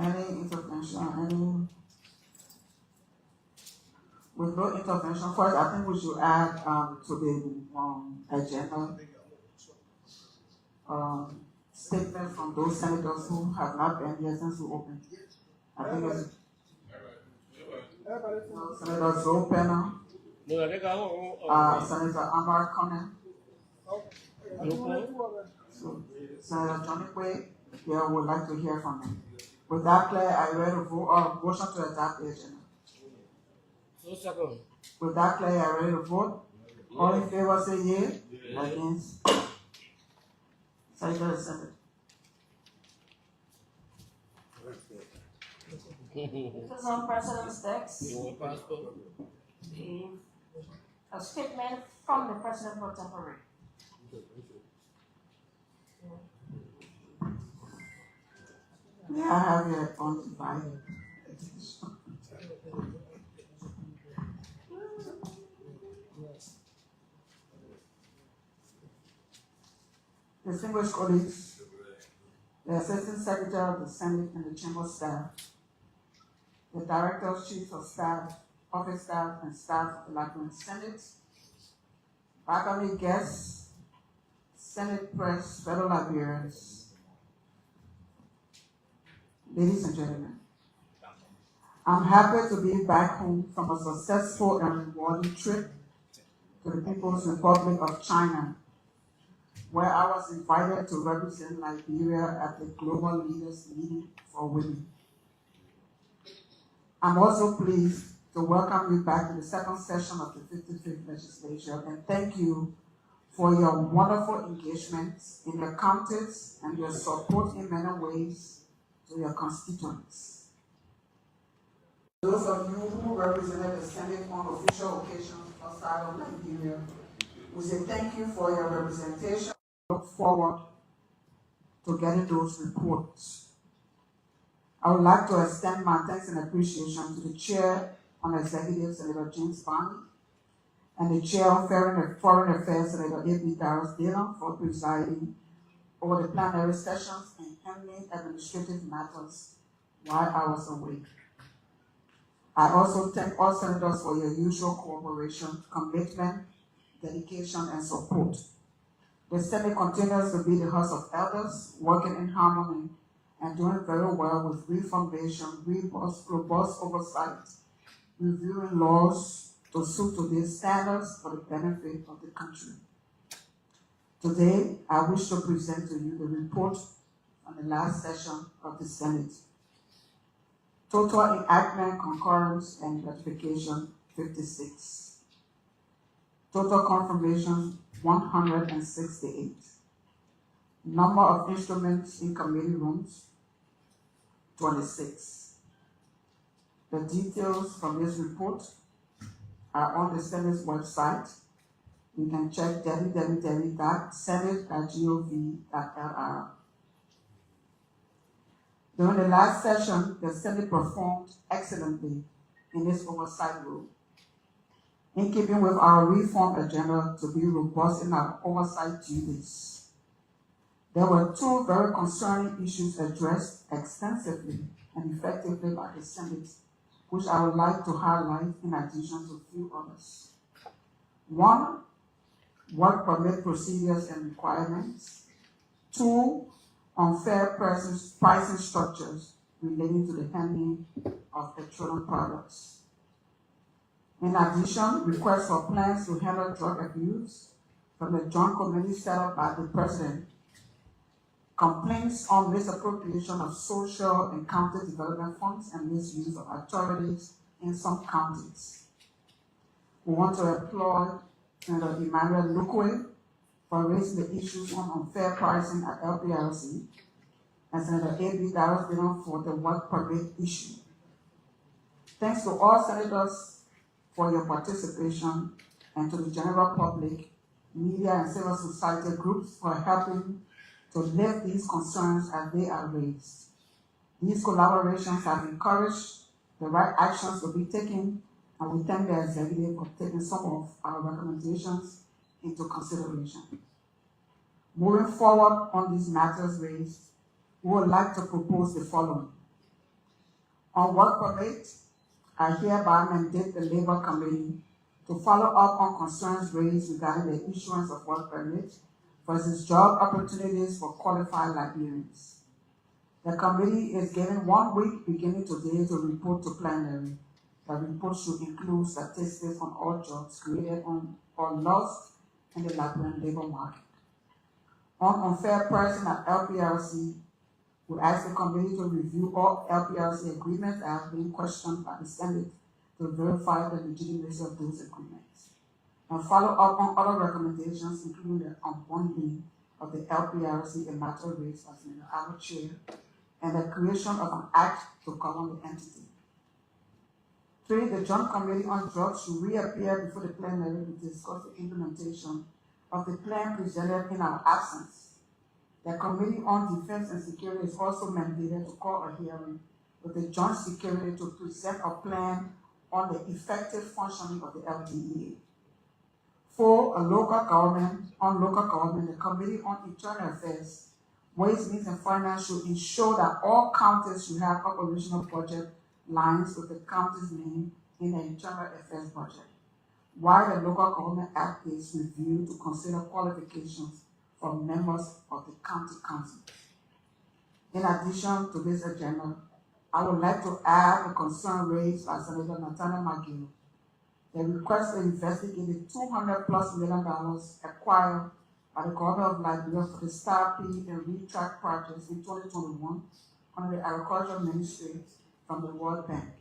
Any intervention? With no intervention, first, I think we should add to the agenda statement from those senators who have not been here since we opened. I think it's Senator Joe Penner, Senator Amar Conan, so Senator Johnny Quay. Yeah, would like to hear from him. With that, Claire, I read a motion to adopt the agenda. With that, Claire, I ready to vote. All in favor say yea. Against. Secretary of Senate. Because on President's text, a statement from the President pro tempore. May I have your undivided attention? Distinguished colleagues, the Assistant Secretary of the Senate and the Chamber staff, the Directors, Chiefs of Staff, Office staff, and staff of the Liberian Senate, faculty guests, Senate press, fellow Liberians, ladies and gentlemen, I'm happy to be back home from a successful and rewarding trip to the People's Republic of China, where I was invited to represent Liberia at the Global Leaders Meeting for Women. I'm also pleased to welcome you back to the second session of the 55th Legislature and thank you for your wonderful engagement in your counties and your support in many ways to your constituents. Those of you who represented the Senate on official occasions outside of Liberia, we say thank you for your representation. Look forward to getting those reports. I would like to extend my thanks and appreciation to the Chair on Executive, Senator James Barney, and the Chair on Foreign Affairs, Senator A.B. Darius Dillon, for presiding over the plenary sessions and handling administrative matters while I was away. I also thank all senators for your usual cooperation, commitment, dedication, and support. The Senate continues to be the House of Elders, working in harmony and doing very well with reformation, robust oversight, reviewing laws to suit today's standards for the benefit of the country. Today, I wish to present to you the report on the last session of the Senate. Total enactment, concurrence, and ratification, 56. Total confirmation, 168. Number of instruments in committee rooms, 26. The details from this report are on the Senate's website. You can check www.senate.gov.lr. During the last session, the Senate performed excellently in its oversight role. In keeping with our reform agenda to be robust in our oversight duties, there were two very concerning issues addressed extensively and effectively by the Senate, which I would like to highlight in addition to a few others. One, work permit procedures and requirements. Two, unfair pricing structures relating to the handling of petroleum products. In addition, requests for plans to handle drug abuse from the joint committee set up by the President, complaints on misappropriation of social and county development funds and misuse of authorities in some counties. We want to employ Senator Emmanuel Lukwe for raising the issues on unfair pricing at LPRC, and Senator A.B. Darius Dillon for the work permit issue. Thanks to all senators for your participation, and to the general public, media, and civil society groups for helping to lift these concerns as they are raised. These collaborations have encouraged the right actions to be taken, and we thank the executive for taking some of our recommendations into consideration. Moving forward on these matters raised, we would like to propose the following. On work permit, I hereby mandate the Labor Committee to follow up on concerns raised regarding the issuance of work permit versus job opportunities for qualified Liberians. The committee is given 1 week beginning today to report to plenary. The report should include statistics on all jobs created on or lost in the Liberian labor market. On unfair pricing at LPRC, we ask the committee to review all LPRC agreements that have been questioned by the Senate to verify the legitimacy of those agreements, and follow up on other recommendations, including the unbundling of the LPRC and matter raised by Senator Albert Chair, and the creation of an act to govern the entity. 3, the Joint Committee on Drugs should reappear before the plenary to discuss the implementation of the plan presented in our absence. The Committee on Defense and Security is also mandated to call a hearing with the Joint Security to present a plan on the effective functioning of the LDEA. 4, on local government, the Committee on Internal Affairs, Ways, Means and Finance should ensure that all counties should have operational budget lines with the county's name in the Internal Affairs budget, while the Local Government Act is reviewed to consider qualifications for members of the county council. In addition to this agenda, I would like to add a concern raised by Senator Nathaniel McGill. The request to investigate the $200+ million acquired by the government of Liberia for the Star P and Retract projects in 2021 under the Agricultural Ministry from the World Bank.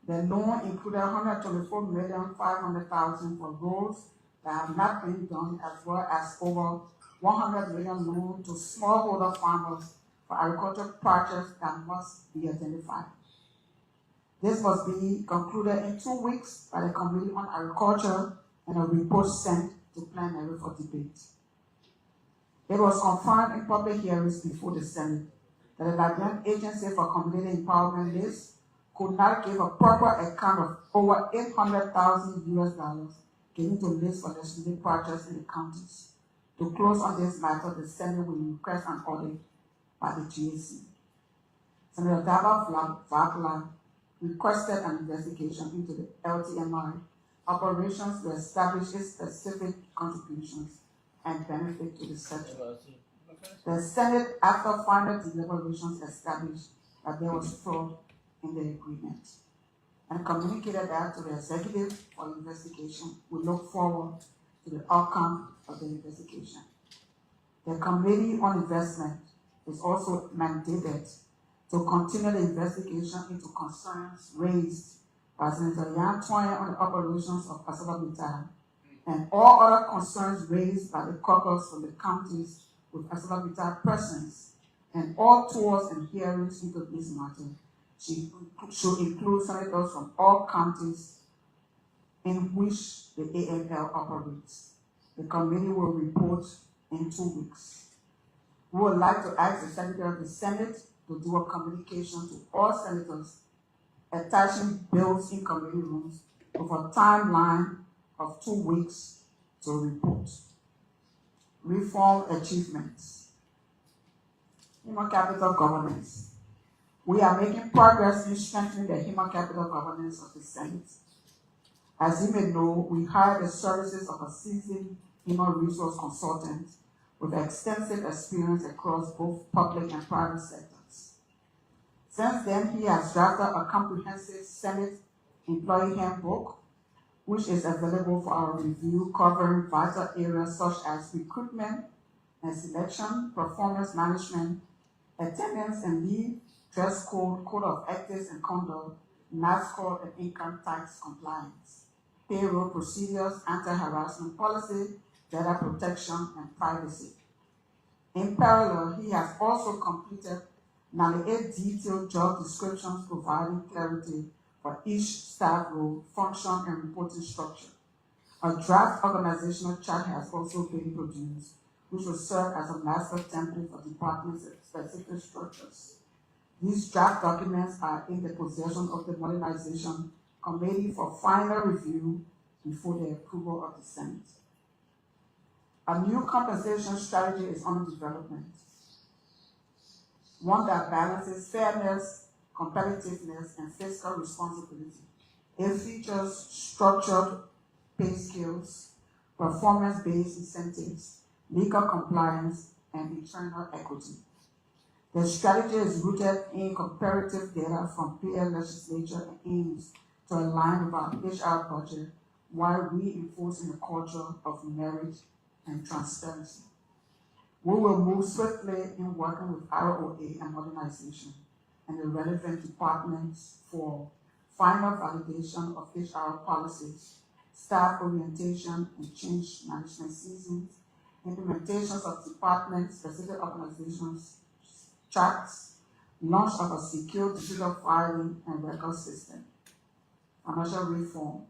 The loan included $124,500,000 for roads that have not been done, as well as over $100 million loan to smallholder farmers for agricultural projects that must be identified. This must be concluded in 2 weeks by the Committee on Agriculture and a report sent to plenary for debate. It was confirmed in public hearings before the Senate that the Liberian Agency for Community Empowerment list could not give a proper account of over $800,000 given to list for legislative projects in the counties. To close on this matter, the Senate will request an audit by the GAC. Senator Daba Vakla requested an investigation into the LTMI operations to establish its specific contributions and benefit to the sector. The Senate, after final deliberations, established that there was fraud in the agreement and communicated that to the executive for investigation. We look forward to the outcome of the investigation. The Committee on Investment is also mandated to continue the investigation into concerns raised by Senator Yan Toyin on the operations of ArcelorMittal and all other concerns raised by the caucus from the counties with ArcelorMittal presence, and all tours and hearings into this matter should include senators from all counties in which the AML operates. The committee will report in 2 weeks. We would like to ask the Secretary of the Senate to do a communication to all senators attaching bills in committee rooms with a timeline of 2 weeks to report. Reform achievements. Human capital governance. We are making progress in strengthening the human capital governance of the Senate. As you may know, we hired the services of a seasoned human resource consultant with extensive experience across both public and private sectors. Since then, he has drafted a comprehensive Senate employee handbook, which is available for our review, covering vital areas such as recruitment and selection, performance management, attendance and leave, dress code, code of ethics and conduct, NASCOR and income tax compliance, payroll procedures, anti-harassment policy, data protection, and privacy. In parallel, he has also completed 98 detailed job descriptions providing clarity for each staff role, function, and reporting structure. A draft organizational chart has also been produced, which will serve as a master template for department-specific structures. These draft documents are in the possession of the Modernization Committee for final review before the approval of the Senate. A new compensation strategy is under development, one that balances fairness, competitiveness, and fiscal responsibility. It features structured pay scales, performance-based incentives, legal compliance, and internal equity. The strategy is rooted in comparative data from PL legislature and aims to align with our HR budget while reinforcing a culture of merit and transparency. We will move swiftly in working with ROA and modernization and the relevant departments for final validation of HR policies, staff orientation and change management seasons, implementations of department-specific organizations, charts, launch of a secure digital filing and record system, financial reform.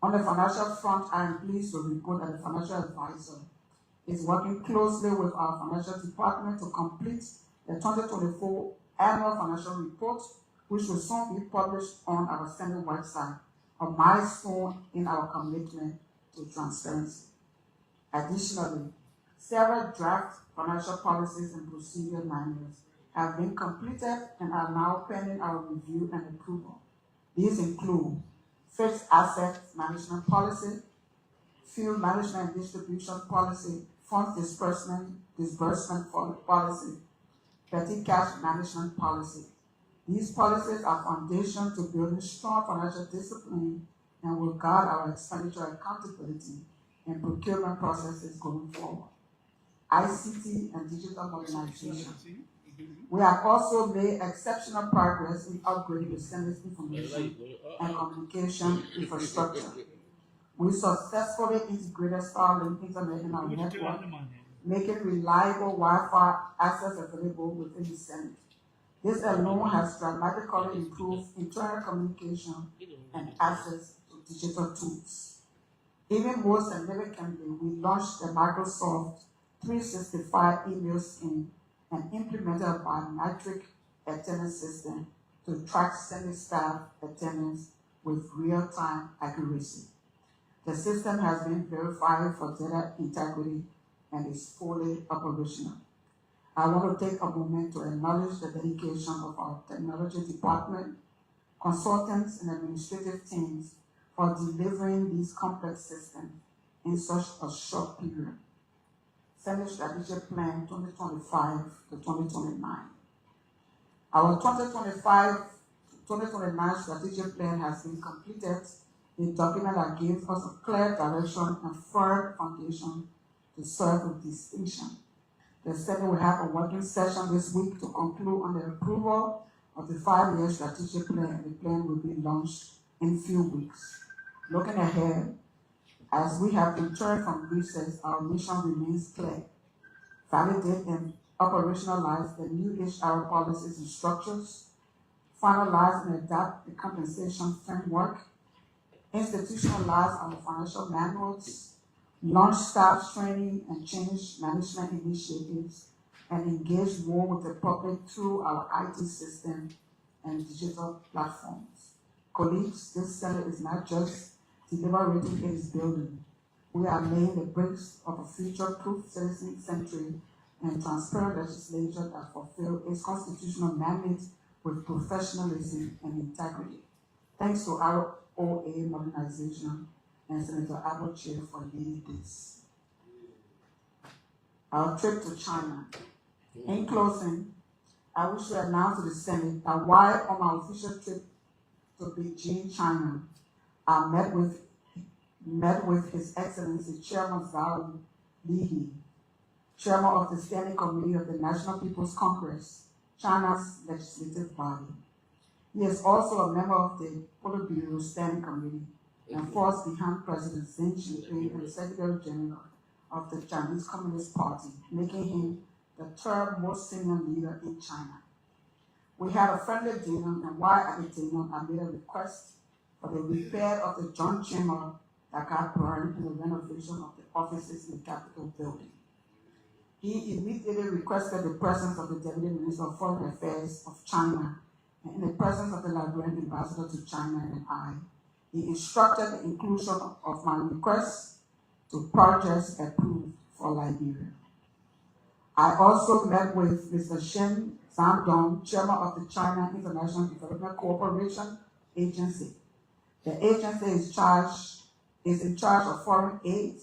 On the financial front, I am pleased to report that the financial advisor is working closely with our financial department to complete the 2024 annual financial report, which will soon be published on our standard website, a milestone in our commitment to transparency. Additionally, several draft financial policies and procedure manuals have been completed and are now pending our review and approval. These include fixed asset management policy, fuel management and distribution policy, funds disbursement policy, petty cash management policy. These policies are foundation to building strong financial discipline and will guide our expenditure accountability and procurement processes going forward. ICT and digital modernization. We have also made exceptional progress in upgrading the Senate's information and communication infrastructure. We successfully integrated Starlink Internet in our network, making reliable Wi-Fi access available within the Senate. This alone has dramatically improved internal communication and access to digital tools. Even more significantly, we launched the Microsoft 365 email scheme and implemented a biometric attendance system to track Senate staff attendance with real-time accuracy. The system has been verified for data integrity and is fully operational. I want to take a moment to acknowledge the dedication of our technology department, consultants, and administrative teams for delivering these complex systems in such a short period. Senate Strategic Plan 2025 to 2029. Our 2025-2029 Strategic Plan has been completed, a document that gives us a clear direction and firm foundation to serve with distinction. The Senate will have a working session this week to conclude on the approval of the 5-year strategic plan, and the plan will be launched in a few weeks. Looking ahead, as we have returned from recess, our mission remains clear. Validate and operationalize the new HR policies and structures, finalize and adapt the compensation framework, institutionalize our financial manuals, launch staff training and change management initiatives, and engage more with the public through our IT system and digital platforms. Colleagues, this Senate is not just deliberating, it is building. We are laying the bricks of a future-proof, citizen-centric, and transparent legislature that fulfills its constitutional mandate with professionalism and integrity. Thanks to our OA modernization and Senator Abuche for leading this. Our trip to China. In closing, I wish to announce to the Senate that while on my official trip to Beijing, China, I met with His Excellency Chairman Zhao Lihe, Chairman of the Standing Committee of the National People's Congress, China's legislative body. He is also a member of the Politburo Standing Committee and falls behind President Xi Jinping and Secretary General of the Chinese Communist Party, making him the third most senior leader in China. We had a friendly dinner, and while at the dinner, I made a request for the repair of the John Chamber that got burned and the renovation of the offices in the Capitol building. He immediately requested the presence of the Deputy Minister of Foreign Affairs of China and in the presence of the Liberian Ambassador to China and I. He instructed the inclusion of my request to projects approved for Liberia. I also met with Mr. Shin Zandong, chairman of the China International Development Cooperation Agency. The agency is in charge of foreign aid,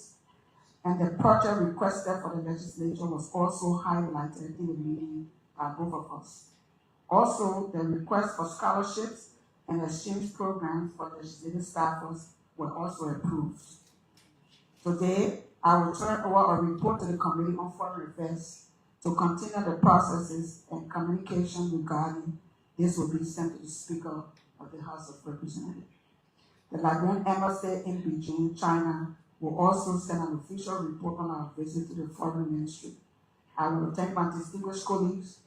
and the project requested for the legislature was also highlighted in the meeting by both of us. Also, the request for scholarships and exchange programs for legislative staffers were also approved. Today, I will turn over a report to the Committee on Foreign Affairs to continue the processes and communication regarding this will be sent to the Speaker of the House of Representatives. The Liberian Embassy in Beijing, China, will also send an official report on our visit to the Foreign Ministry. I will thank my distinguished colleagues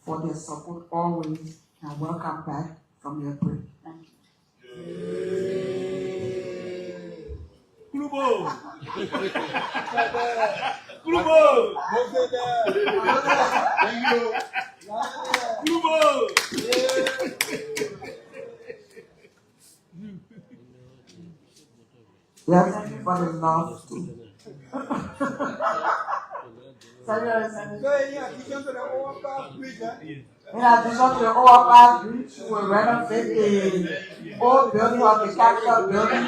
for their support always and welcome back from your break. Thank you. Grupo! Grupo! Thank you. Grupo! Yeah, thank you for the love too. In addition to the overpass bridge, we will renovate the old building of the Capitol building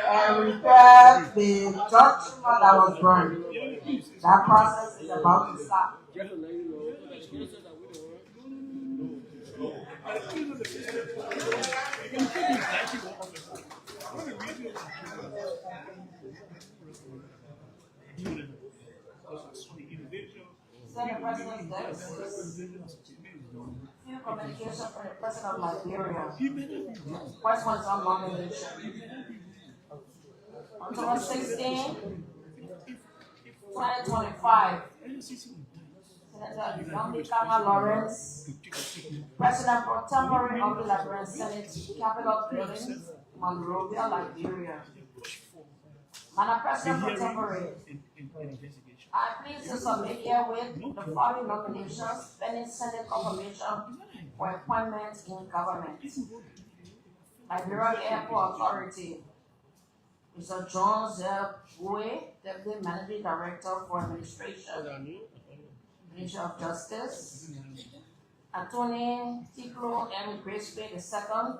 and repair the church that was burned. That process is about to start. Senate President Davis, few communication from the President of Liberia. First one is on nomination. October 16, 2025. Senator Young Lawrence, President pro tempore of the Liberian Senate Capitol Building, Monrovia, Liberia. Madam President pro tempore, I am pleased to submit herewith the following nominations pending Senate confirmation for appointments in government. Liberian Airport Authority, Mr. John Zebue, Deputy Managing Director for Administration, Ministry of Justice. Attorney Tiklo M. Graceway II,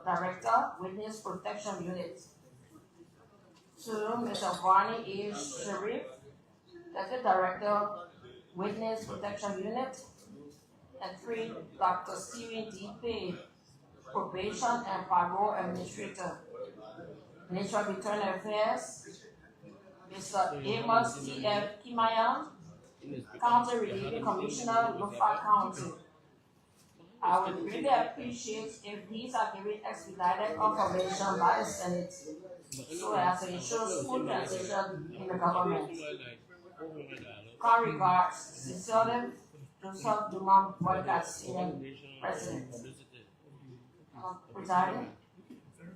Director, Witness Protection Unit. 2, Mr. Barney E. Sharif, Deputy Director, Witness Protection Unit. And 3, Dr. Steven D. Pay, Probation and Parole Administrator. Ministry of Internal Affairs, Mr. Amos T. F. Kimayan, County Relieving Commissioner, Lufa County. I would really appreciate if these are given expedited confirmation by the Senate so as to ensure smooth transition in the government. Kind regards, sincerely, Joseph Duman Boycott, Senior President. Presiding,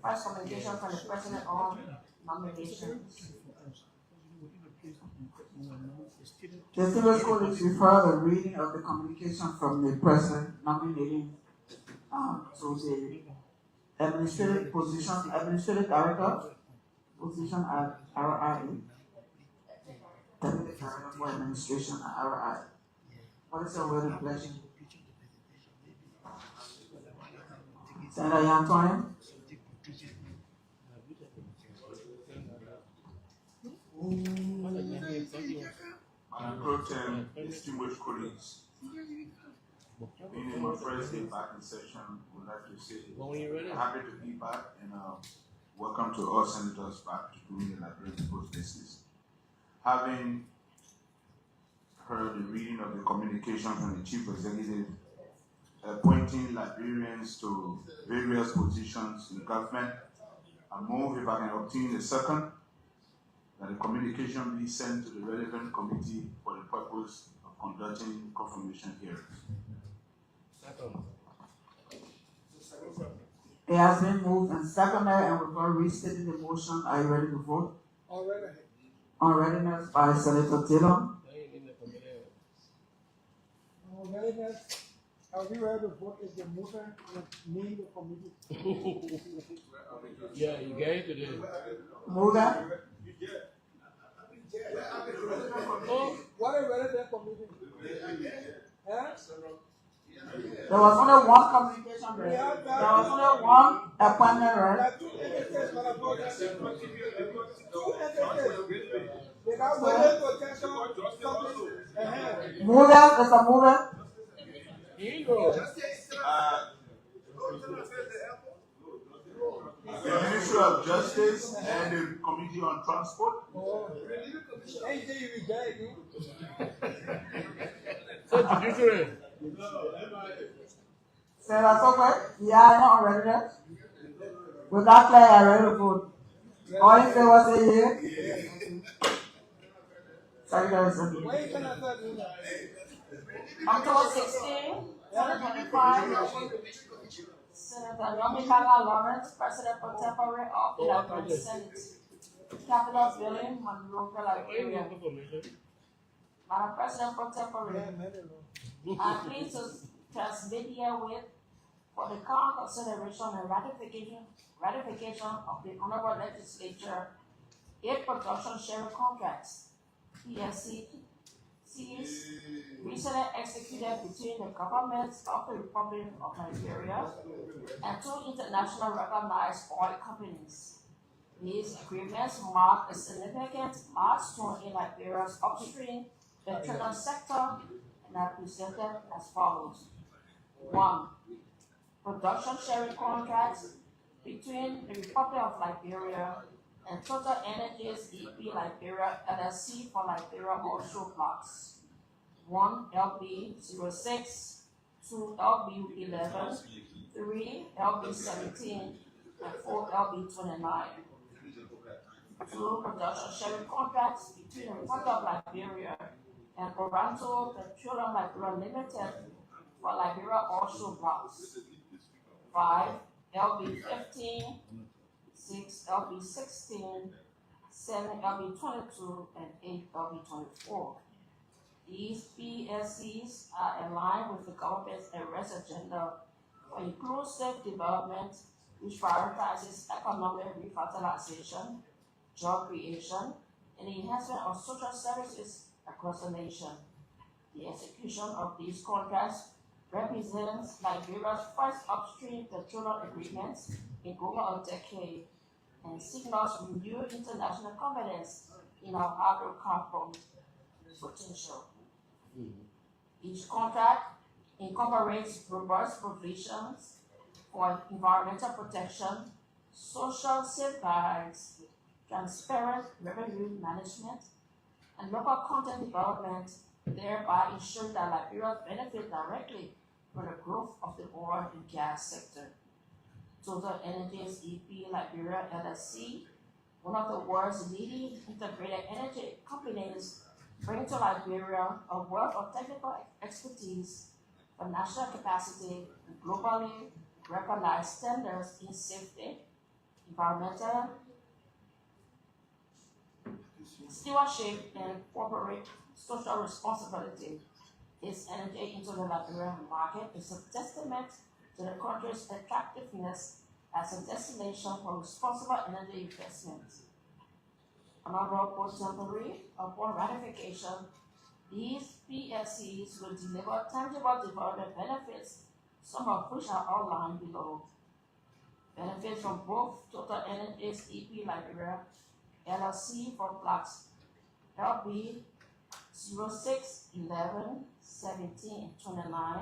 first communication from the President on nominations. Distinguished colleagues, refer the reading of the communication from the President nominating to the administrative position, administrative director position at RIA, Deputy Director for Administration at RIA. What is your word of pleasure? Senator Yantoine? Madam Pro Tem, distinguished colleagues, being in my first day back in session, would like to say happy to be back and welcome to all senators back to doing the Liberian People's business. Having heard the reading of the communication from the Chief Executive appointing Liberians to various positions in government, I move, if I can obtain a second, that the communication be sent to the relevant committee for the purpose of conducting confirmation hearings. It has been moved and seconded, and we've already restated the motion. Are you ready to vote? Already. On readiness by Senator Taylor. Readiness. Are we ready to vote if the motion will name the committee? Yeah, you gave it in. Move that. What a resident committee. Huh? There was only one communication, right? There was only one appointment, There right? are two entities, Madam President. Two entities. They got weather protection, something. Movement, Mr. Movement. The Ministry of Justice and the Committee on Transport. Oh. Anything you reject, Say that's okay. Yeah, I know already that. With that play, I ready to vote. All in favor say yeah. Secretary say when you gonna start doing that? October 16, 2025. Senator Yomikaga Lawrence, President pro tempore of the Liberian Senate, Capitol Building, Monrovia, Liberia. Madam President pro tempore, I'm pleased to transmit herewith for the current consideration and ratification of the Honorable Legislature 8 production sharing contracts, PSCs, recently executed between the governments of the Republic of Liberia and 2 international recognized oil companies. These agreements mark a significant milestone in Liberia's upstream petroleum sector and are presented as follows. 1. Production sharing contracts between the Republic of Liberia and Total Energies EP Liberia LLC for Liberia offshore blocks. 1 LB06, 2 LB11, 3 LB17, and 4 LB29. 2 production sharing contracts between the Republic of Liberia and Oranto Petroleum Liberia Limited for Liberia offshore blocks. 5 LB15, 6 LB16, 7 LB22, and 8 LB24. These PSCs are aligned with the government's arrest agenda for inclusive development, which prioritizes economic revitalization, job creation, and the enhancement of social services across the nation. The execution of these contracts represents Liberia's first upstream petroleum agreements in over a decade and signals renewed international confidence in our hydrocarbon potential. Each contract incorporates robust provisions for environmental protection, social safeguards, transparent revenue management, and local content development, thereby ensuring that Liberia benefits directly from the growth of the oil and gas sector. Total Energies EP Liberia LLC, one of the world's leading integrated energy companies, bring to Liberia a wealth of technical expertise, financial capacity, and globally recognized standards in safety, environmental stewardship, and corporate social responsibility. Its energy into the Liberian market is a testament to the country's attractiveness as a destination for responsible energy investment. Honorable pro tempore, upon ratification, these PSCs will deliver tangible development benefits, some of which are outlined below. Benefits from both Total Energies EP Liberia LLC for blocks LB 06, 11, 17, and 29,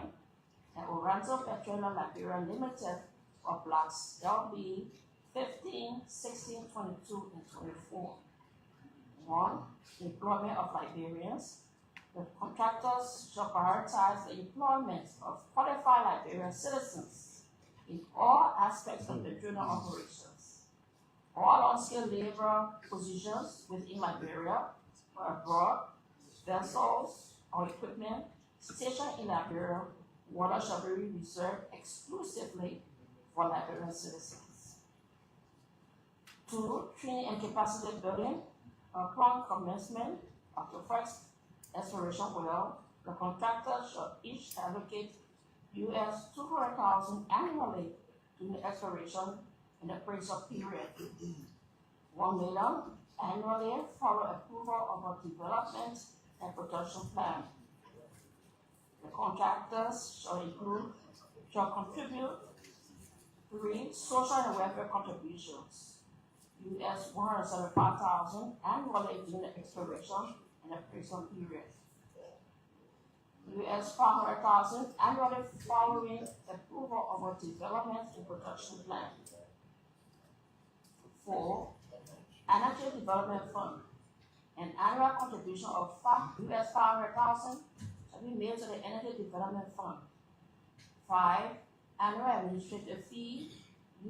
and Oranto Petroleum Liberia Limited for blocks LB 15, 16, 22, and 24. 1. Employment of Liberians. The contractors shall prioritize the employment of qualified Liberian citizens in all aspects of petroleum operations. All unskilled labor positions within Liberia or abroad, vessels or equipment stationed in Liberia, water shall be reserved exclusively for Liberian citizens. 2. Training and capacity building. Upon commencement of the first exploration well, the contractor shall each allocate US $200,000 annually to the exploration in the appraisal period. $1 million annually follow approval of a development and production plan. The contractors shall contribute 3 social and welfare contributions, US $175,000 annually during the expiration and appraisal period. US $500,000 annually following approval of a development and production plan. 4. Energy Development Fund. An annual contribution of US $500,000 shall be made to the Energy Development Fund. 5. Annual administrative fee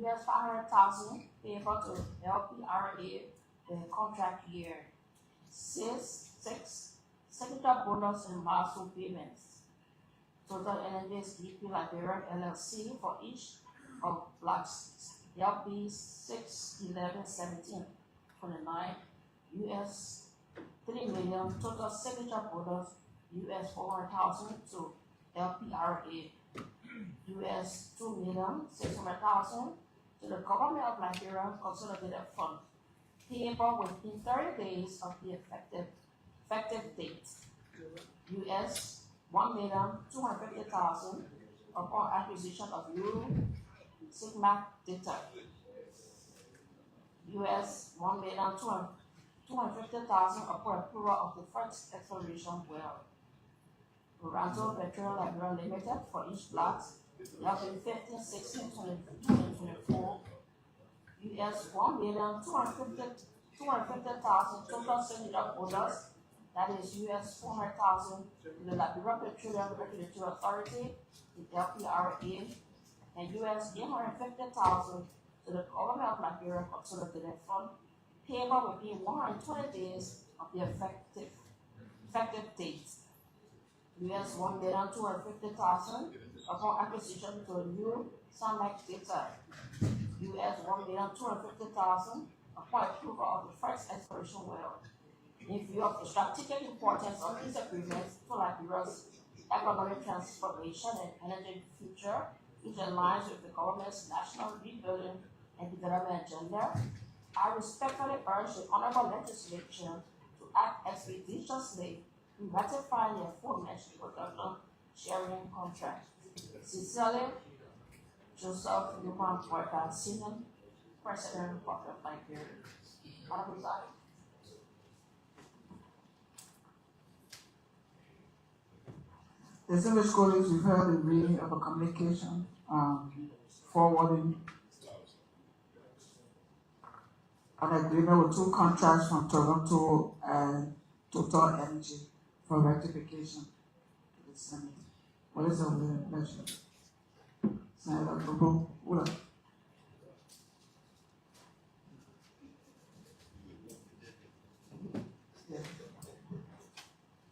US $500,000 payable to LPRA the contract year. 6. Signature bonus and milestone payments. Total Energies BP Liberian LLC for each of blocks LP 6, 11, 17, 29, US $3 million total signature bonus US $400,000 to LPRA, US $2,600,000 to the Government of Liberia Consolidated Fund, payable within 30 days of the effective date. US $1,250,000 upon acquisition of new Sigma data. US $1,250,000 upon approval of the first exploration well. Toronto Petroleum Liberia Limited for each block, LP 15, 16, 24. US $1,250,000 total signature bonus. That is US $400,000 to the Liberian Petroleum Regulatory Authority, the LPRA, and US $850,000 to the Government of Liberia Consolidated Fund, payable within 120 days of the effective date. US $1,250,000 upon acquisition to a new Sunlight data. US $1,250,000 upon approval of the first exploration well. In view of the strategic importance of these agreements to Liberia's economic transformation and energy future, which aligns with the government's national rebuilding and development agenda, I respectfully urge the Honorable Legislature to act expeditiously in ratifying the aforementioned production sharing contract. Sincerely, Joseph Newman Porter, Senior President of Liberia. Honorable Zai. Distinguished colleagues, we've heard the reading of a communication forwarding an agreement with 2 contracts from Toronto and Total Energy for rectification to the Senate. What is the pleasure? Senator Bobo.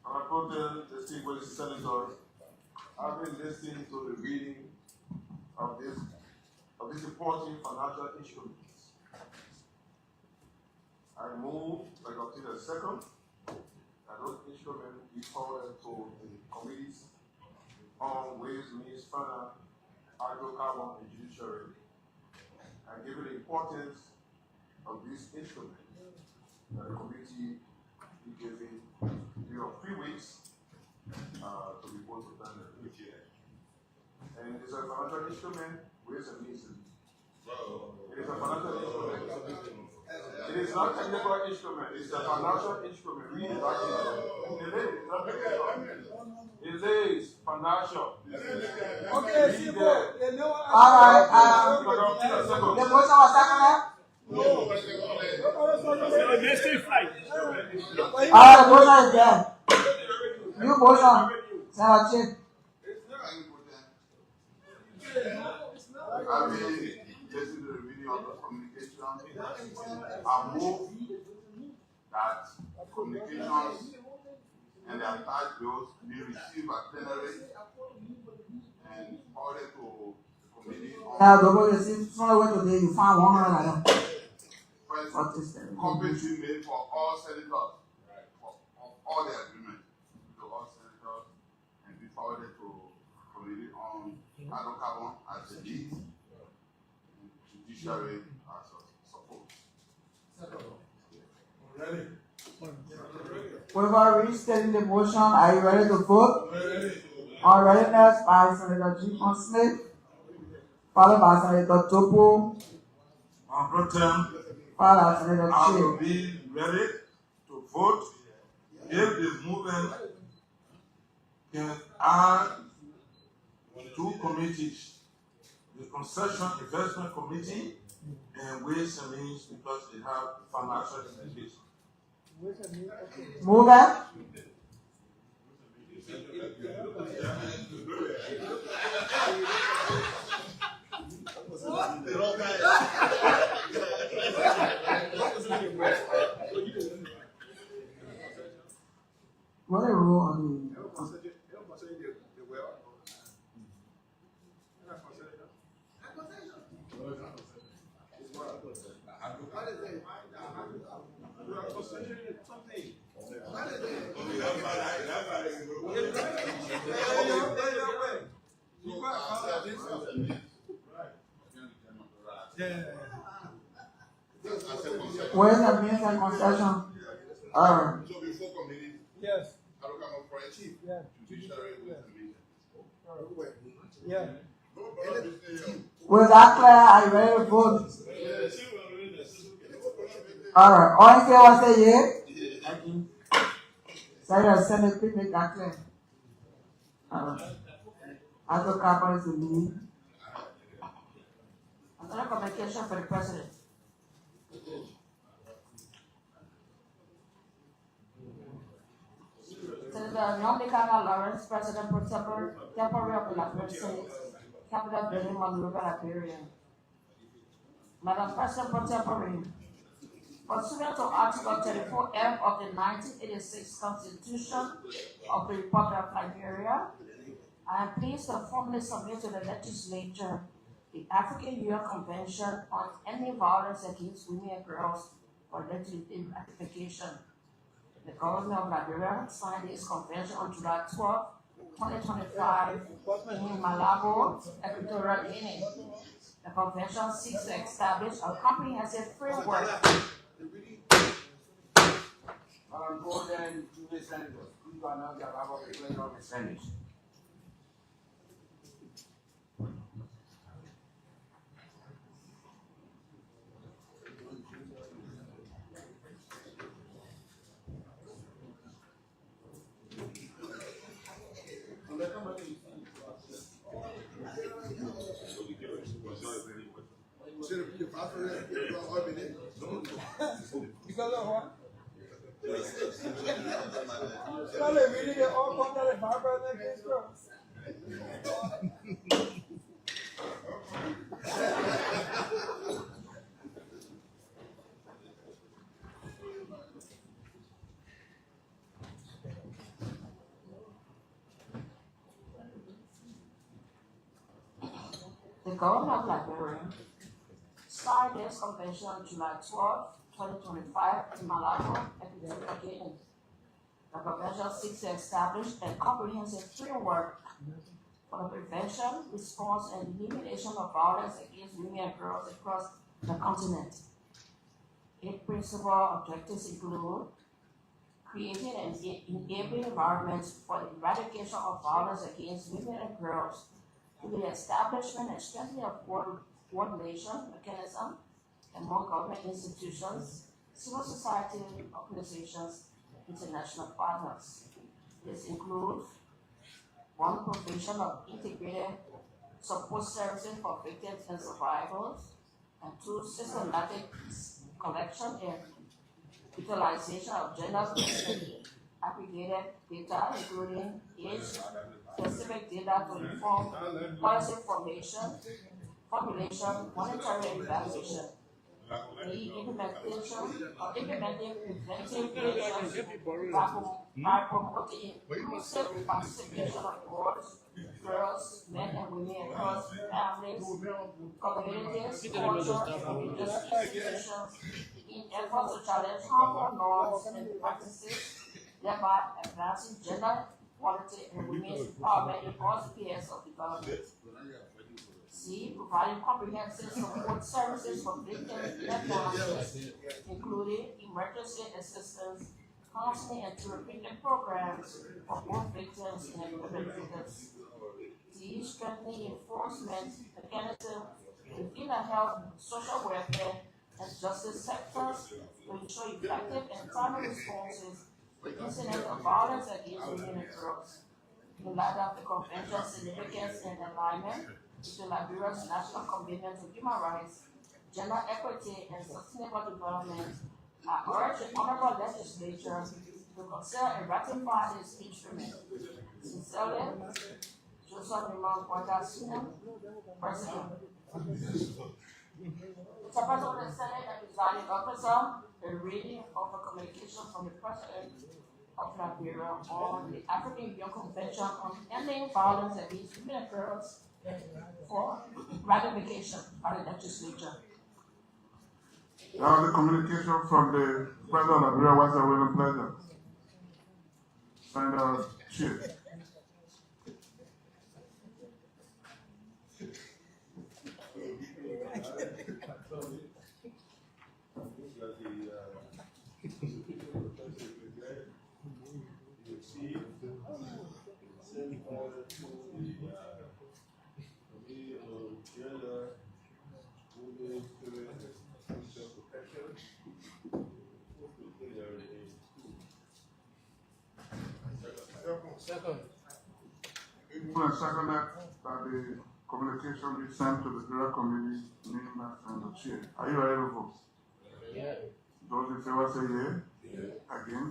Honorable distinguished senators, I've been listening to the reading of this important financial instruments. I move, I obtain a second, that those instruments be forwarded to the committees on Ways, Means, Finance, Hydrocarbon, and Judiciary, and given the importance of this instrument, that the committee be given a period of 3 weeks to report to them. And it is a financial instrument, Ways and Means. It is a financial instrument. It is not a technical instrument, it's a financial instrument. Read it back here. It is financial. Okay, Sibo, All right, the motion was seconded? No. All right, the motion is there. New motion, Senator Chief. I mean, listen to the reading of the communication. I move that communications and the attached bills be received by plenary and ordered to the committee on. Now, the vote is if someone went today, you find 100 of them. First, copies be made for all senators, for all the agreements to all senators, and be forwarded to committee on hydrocarbon as the lead, and judiciary as a support. Whoever restating the motion, are you ready to vote? On readiness by Senator G. Smith, followed by Senator Topo, On pro tem, followed by Senator I will Chief. be ready to vote if the movement can add two committees, the Concession Investment Committee and Ways and Means, because they have financial implications. Move it. What a rule on the. Where's the means and concession? Alright. So before committee, Yes. I don't come up for a chief. Yeah. Judiciary with the meeting. Yeah. Was that clear? Are you ready to vote? Alright. All in favor say yea. Thank you. Senator Senate, please make that clear. Alright. Other Kappa is the lead. Another communication for the president. Senator Nyondekana Lawrence, President Pro Temporary of the Liberian Senate, Capital Building, Monrovia, Liberian. Madam President Pro Temporary, pursuant to Article 34F of the 1986 Constitution of the Republic of Liberia, I am pleased to formally submit to the legislature the African Union Convention on Ending Violence Against Women and Girls for legislative ratification. The government of Liberia signed this convention on July 12, 2025 in Malabo, Equatorial Guinea. The convention seeks to establish a comprehensive framework. Golden Junior Senators, who are now the Ababa President of the Senate. Because of what? Well, they really they all come down the Barbara and then case bro. The government of Liberia signed this convention on July 12, 2025 in Malabo, Equatorial Guinea. The convention seeks to establish a comprehensive framework for the prevention, response, and elimination of violence against women and girls across the continent. Its principal objectives include creating an enabling environment for the eradication of violence against women and girls through the establishment and strengthening of coordination mechanism among government institutions, civil society organizations, international partners. This includes one, provision of integrated support services for victims and survivors, and two, systematic collection and utilization of gender-specific aggregated data, including age-specific data to inform policy formulation, monitoring, and evaluation. The implementing preventive measures by promoting inclusive participation of boys, girls, men, and women across families, communities, culture, and religious institutions in efforts to challenge harmful norms and practices, thereby advancing gender equality and women's empowerment in all spheres of development. C, providing comprehensive support services for victims and violence, including emergency assistance, counseling, and therapeutic programs for both victims and perpetrators. D, strengthening enforcement mechanisms within the health, social welfare, and justice sectors to ensure effective and timely responses to incidents of violence against women and girls. In light of the Convention's significance and alignment with Liberia's National Commitment to Human Rights, Gender Equity, and Sustainable Development, I urge the Honorable Legislature to consider and ratify this instrument. Sincerely, Joseph Limon Pointa Sr., President. Mr. President of the Senate and Presiding Officer, a reading of a communication from the President of Liberia on the African Union Convention on Ending Violence Against Women and Girls for ratification by the legislature. The communication from the President of Liberia was a real pleasure. And cheers. Second. Second that the communication be sent to the Bureau Committee, members, and the chair. Are you ready to vote? Yeah. Those in favor say yea. Again.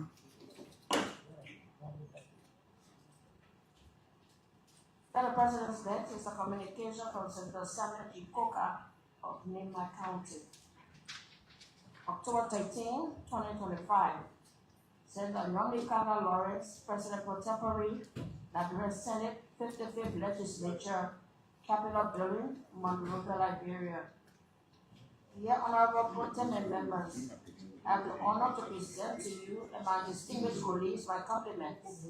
Fellow President's Net is a communication from Senator Samuel G. Coker of Nema County. October 13, 2025. Senator Youngly Kanga Lawrence, President Pro Tempore, Liberia Senate, 55th Legislature, Capitol Building, Monrovia, Liberia. Dear Honorable Pro Tem and members, I have the honor to present to you and my distinguished colleagues my compliments.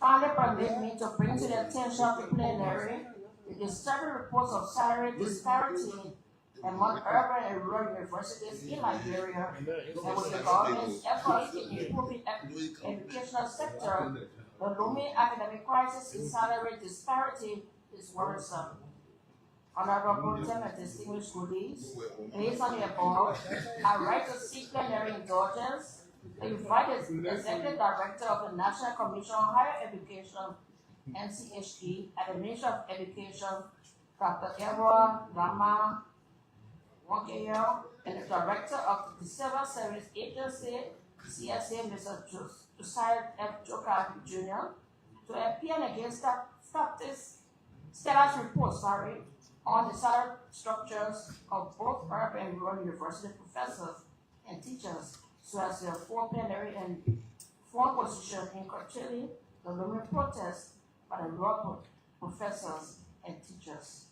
Kindly permit me to bring to the attention of the plenary the disturbing reports of salary disparity among urban and rural universities in Liberia, and with the government's efforts in improving the educational sector, the looming academic crisis in salary disparity is worrisome. Honorable Pro Tem and distinguished colleagues, based on the above, I write to seek plenary indulgence to invite the Executive Director of the National Commission on Higher Education, NCHE, at the Ministry of Education, Dr. Edward Rama Wonkeyo, and the Director of the Civil Service Agency, CSA, Mr. Josiah F. Joka Jr., to appear against status reports on the salary structures of both urban and rural university professors and teachers, so as their full plenary and full position in curtailing the looming protests by the rural professors and teachers.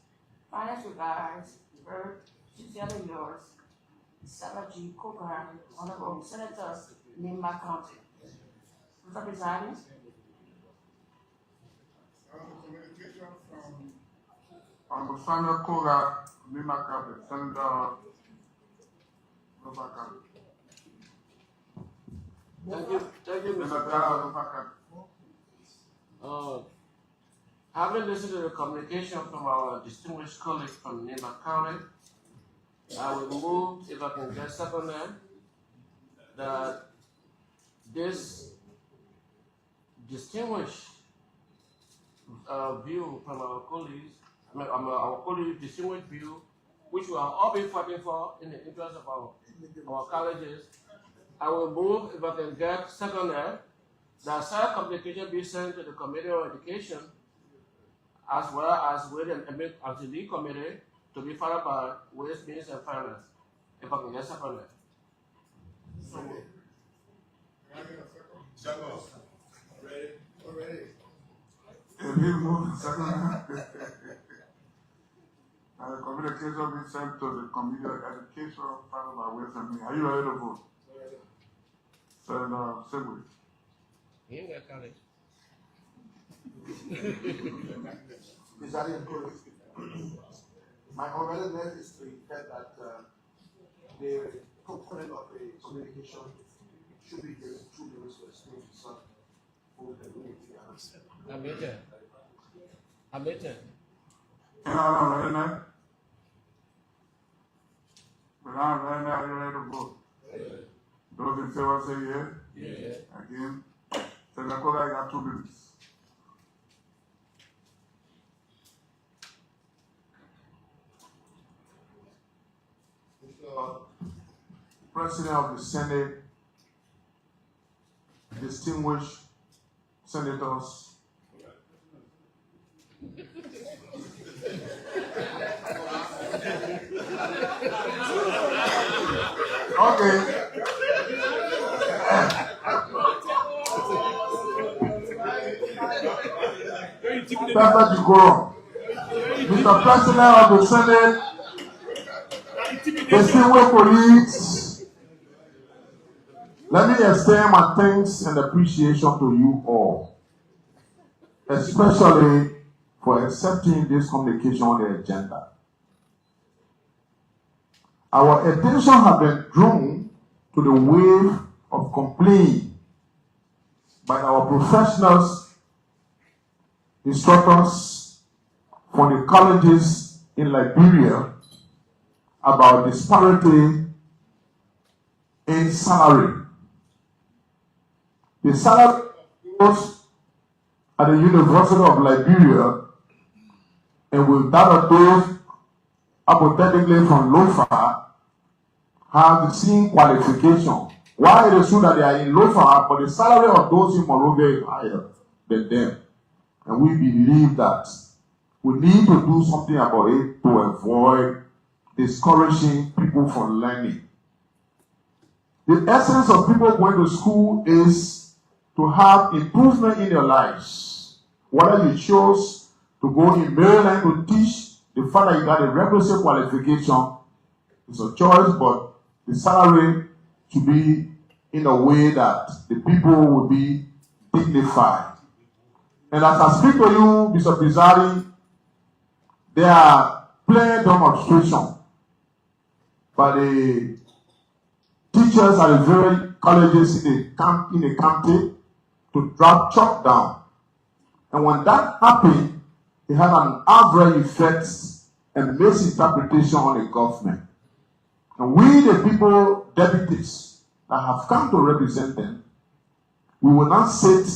Finest regards, very sincerely yours, Sarah G. Coker, Honorable Senators, Nema County. Mr. Presiding. Communication from Honorable Samuel Koga, Nema County, Senator Robaka. Thank you, Mr. President. Having listened to the communication from our distinguished colleague from Nema County, I will move, if I can get second there, that this distinguished view from our colleagues, our colleagues' distinguished view, which we are all been fighting for in the interest of our colleges, I will move, if I can get second there, that such communication be sent to the Committee on Education, as well as with an anti-league committee to be followed by Ways, Means, and Finance. If I can get second there. Second. Ready? Already. If he moves second, the communication be sent to the Committee on Education, followed by Ways and Means. Are you ready to vote? Senator Segway. He ain't got college. Presiding colleagues, My unreadiness is to the effect that the component of the communication should be given 2 minutes to explain to some who can do it. I'm better. Any other readiness? Without readiness, are you ready to vote? Those in favor say yes. Yeah. Again, Senator Kola, you got 2 minutes. Mr. President of the Senate, distinguished senators, okay. That's decorum. Mr. President of the Senate, distinguished colleagues, let me extend my thanks and appreciation to you all, especially for accepting this communication on the agenda. Our attention has been drawn to the wave of complaint by our professionals, instructors from the colleges in Liberia about disparity in salary. The salary of those at the University of Liberia and with that of those hypothetically from LOFA have the same qualification. Why it is true that they are in LOFA, but the salary of those in Monrovia is higher than them. And we believe that we need to do something about it to avoid discouraging people from learning. The essence of people going to school is to have improvement in their lives. Whether you chose to go in Maryland to teach, the fact that you got a requisite qualification is a choice, but the salary should be in a way that the people will be dignified. And as I speak to you, Mr. Pizarri, there are plain demonstration by the teachers at the very colleges in the county to drop chalk down. And when that happened, it had an average effect and misinterpretation on the government. And we, the people, deputies that have come to represent them, we will not sit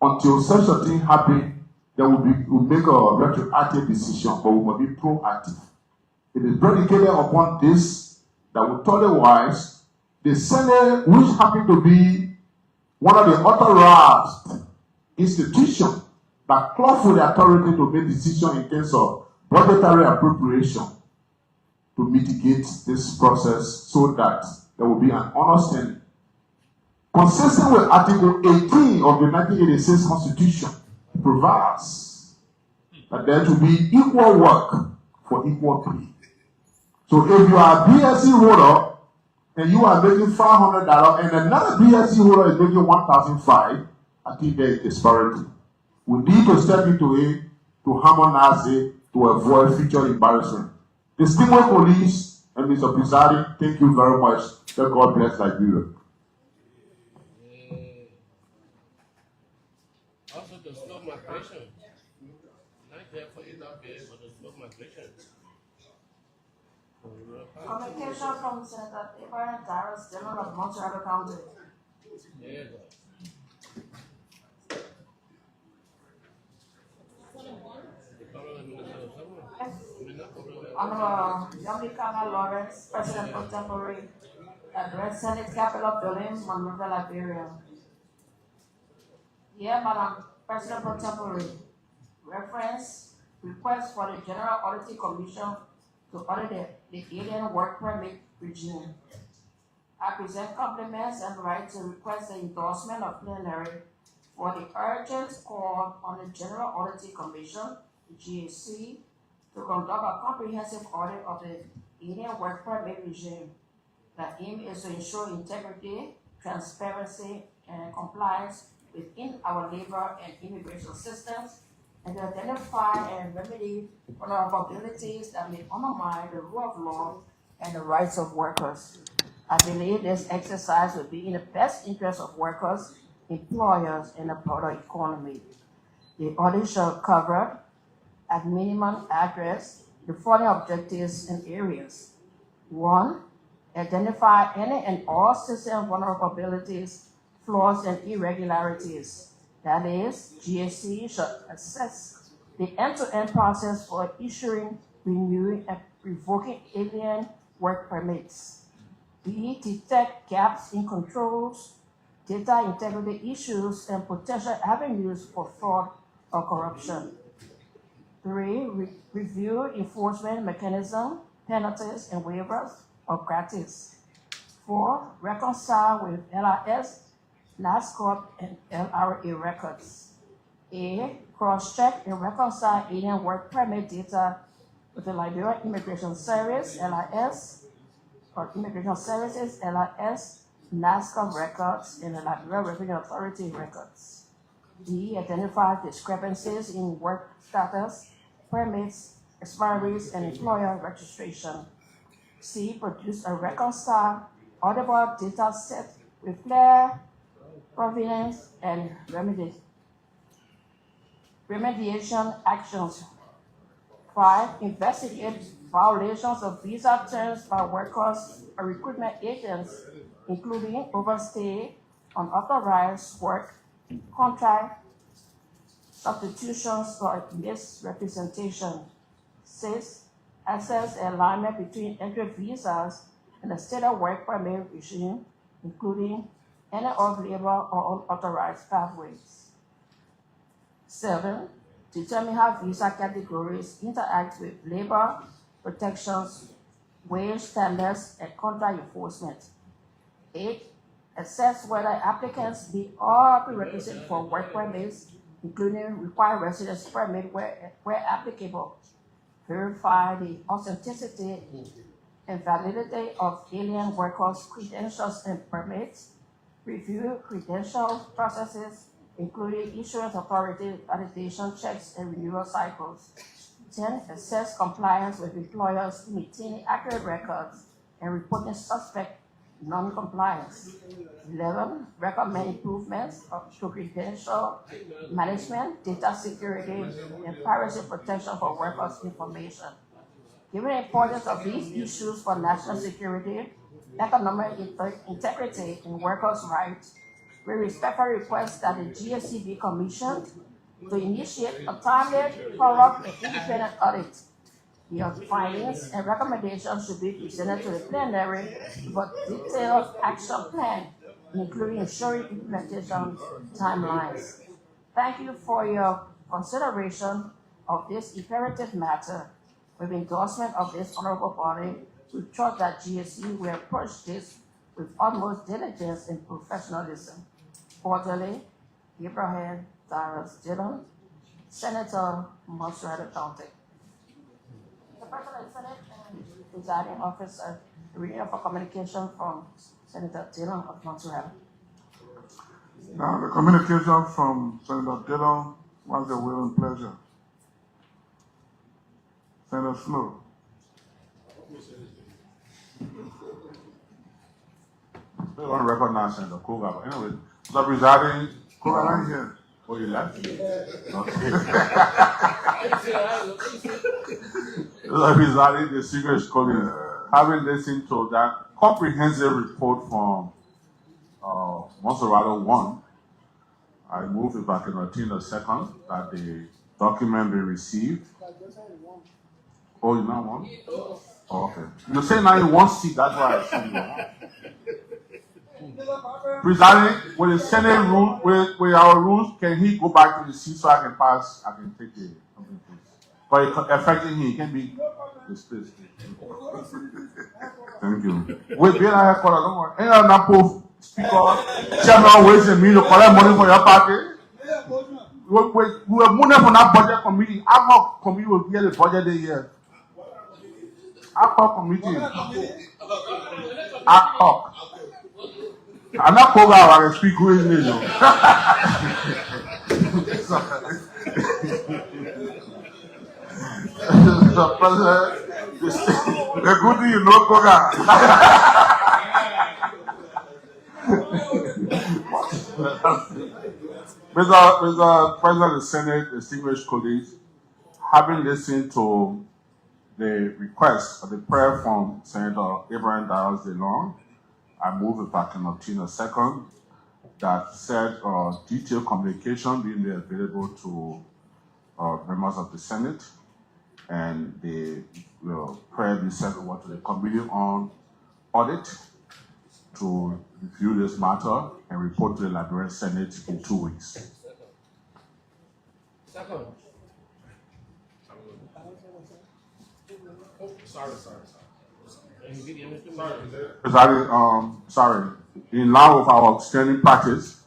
until such a thing happens that we'll make a retroactive decision, but we must be proactive. It is predicated upon this that we otherwise, the Senate, which happened to be one of the authorized institutions that cloth with the authority to make decisions in terms of budgetary appropriation, to mitigate this process so that there will be an understanding. Consistent with Article 18 of the 1986 Constitution, provides that there to be equal work for equal pay. So if you are a BSc holder and you are making $500 and another BSc holder is making $1,500, I think there is disparity. We need to step into it to harmonize it to avoid future embarrassment. Distinguished colleagues and Mr. Pizarri, thank you very much. Let God bless Liberia. Also to stop migration. Not there for enough pay, but to stop migration. Communication from Senator Abraham Darius, General of Montreal County. Yeah, Honorable Yomikana Lawrence, President Contemporary, address Senate Capitol Building, Monrovia, Liberia. Here, Madam President Contemporary, reference request for the General Auditing Commission to audit the alien work permit regime. I present compliments and right to request the endorsement of plenary for the urgent call on the General Auditing Commission, the GAC, to conduct a comprehensive audit of the alien work permit regime. The aim is to ensure integrity, transparency, and compliance within our labor and immigration systems and to identify and remedy vulnerabilities that may undermine the rule of law and the rights of workers. I believe this exercise will be in the best interest of workers, employers, and the broader economy. The audit shall cover, at minimum, address the following objectives and areas. 1. Identify any and all system vulnerabilities, flaws, and irregularities. That is, GSC should assess the end-to-end process for issuing, renewing, and revoking alien work permits. B. Detect gaps in controls, data integrity issues, and potential avenues for fraud or corruption. 3. Review enforcement mechanism, penalties, and waivers of practice. 4. Reconcile with LRS, NASCOP, and LRA records. A. Cross-check and reconcile alien work permit data with the Liberian Immigration Service, LIS, or Immigration Services, LIS, NASCOP records, and the Liberian Revenue Authority records. D. Identify discrepancies in work status, permits, expiries, and employer registration. C. Produce a reconciled, audible data set with clear provenance and remediation actions. 5. Investigate violations of visa terms by workers or recruitment agents, including overstay, unauthorized work, contract substitutions, or misrepresentation. 6. Assess alignment between entry visas and the state of work permit regime, including any of labor or unauthorized pathways. 7. Determine how visa categories interact with labor protections, wage standards, and contract enforcement. 8. Assess whether applicants meet all prerequisites for work permits, including required residence permit where applicable. Verify the authenticity and validity of alien workers' credentials and permits. Review credential processes, including insurance authority validation checks and renewal cycles. 10. Assess compliance with employers maintaining accurate records and reporting suspect non-compliance. 11. Recommend improvements to credential management, data security, and privacy protection for workers' information. Given the importance of these issues for national security, economic integrity, and workers' rights, we respectfully request that the GSC be commissioned to initiate a timely, thorough, and independent audit. Your findings and recommendations should be presented to the plenary for detailed action plan, including ensuring implementation timelines. Thank you for your consideration of this imperative matter. With endorsement of this honorable body, we trust that GSC will approach this with utmost diligence and professionalism. Cordially, Abraham Darius Dillon, Senator, Montserrat County. The President of the Senate and presiding officer, the reading of a communication from Senator Dillon of Montserrat. Now, the communication from Senator Dillon was a will and pleasure. Senator Snow. We want to recognize Senator Koga, but anyway, so presiding. Koga, I'm here. Oh, you left? Okay. So presiding, the Secret College, having listened to that comprehensive report from Montserrat 1, I move if I can obtain a second that the document be received. Oh, you now want? Oh, okay. You say now you want seat, that's why I said you want. Presiding, with the Senate rule, with our rules, can he go back to the seat so I can pass? I can take the something, please. But affecting him, he can be displaced. Thank you. Wait, be like caller, don't worry. Any other Napo speaker, chairman waiting me to collect money for your party? We were moving from that budget committee. Our committee will get the budget this year. Our committee. Our I'm not Koga, I can speak with you. Mr. President, the good thing you know, Koga. Mr. President of the Senate, distinguished colleagues, having listened to the request or the prayer from Senator Abraham Darius DeLong, I move, if I can obtain a second, that said detailed communication being made available to members of the Senate, and the prayer be sent over to the Committee on Audit to review this matter and report to the Liberian Senate in 2 weeks. Second. Sorry. Sorry. In line with our standing practice,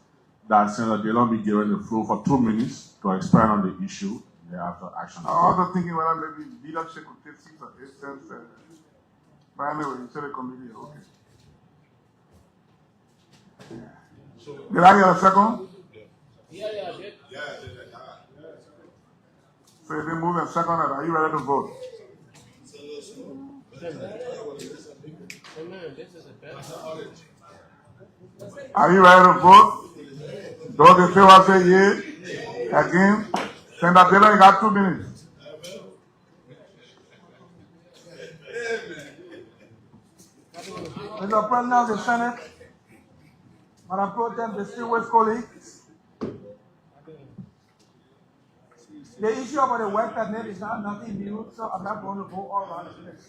that Senator DeLong be given the floor for 2 minutes to expand on the issue. Thereafter, action. I was also thinking whether maybe leadership could take 6 or 8 cents. But anyway, you said the committee, okay. Did I get a second? Yeah, I did. So if they move and second, are you ready to vote? Amen. This is a bad. Are you ready to vote? Those in favor say yea. Again, Senator Taylor, you got 2 minutes. Mr. President of the Senate, Madam Pro Tem, distinguished colleagues, the issue about the work permit is not nothing new, so I'm not going to go all around the place.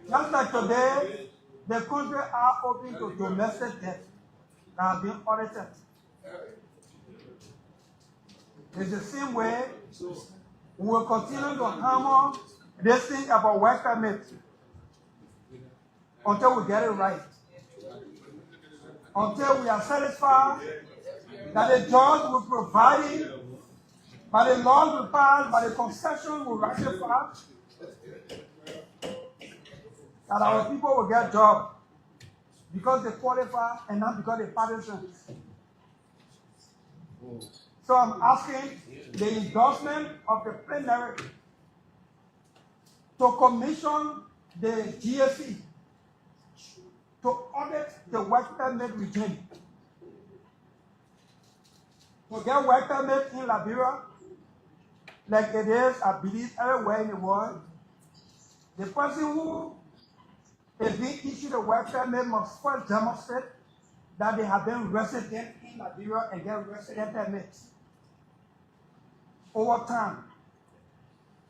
Just like today, the country are open to domestic debt that have been audited. It's the same way we will continue to hammer this thing about work permit until we get it right. Until we are satisfied that the judge will provide it, by the laws we pass, by the concession we ratify, that our people will get jobs because they qualify and not because they partisan. So I'm asking the endorsement of the plenary to commission the GSC to audit the work permit regime. To get work permit in Liberia, like it is, I believe, everywhere in the world, the person who is being issued a work permit must first demonstrate that they have been resident in Liberia and get resident permits over time.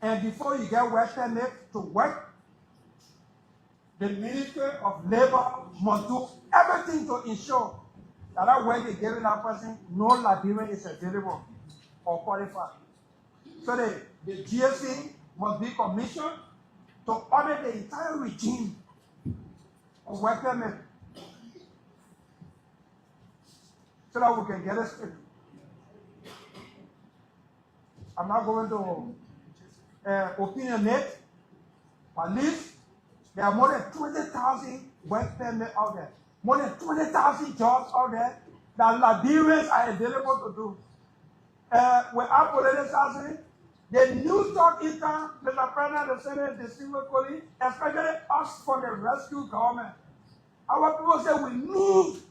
And before you get work permit to work, the Ministry of Labor must do everything to ensure that that work is given that person, no Liberian is available or qualified. So the GSC must be commissioned to audit the entire regime of work permit so that we can get it straight. I'm not going to opinionate, but at least there are more than 20,000 work permits out there. More than 20,000 jobs out there that Liberians are available to do. Without politicizing, the new stock income, Mr. President of the Senate, distinguished colleagues, especially us from the rescue government. Our people say we need.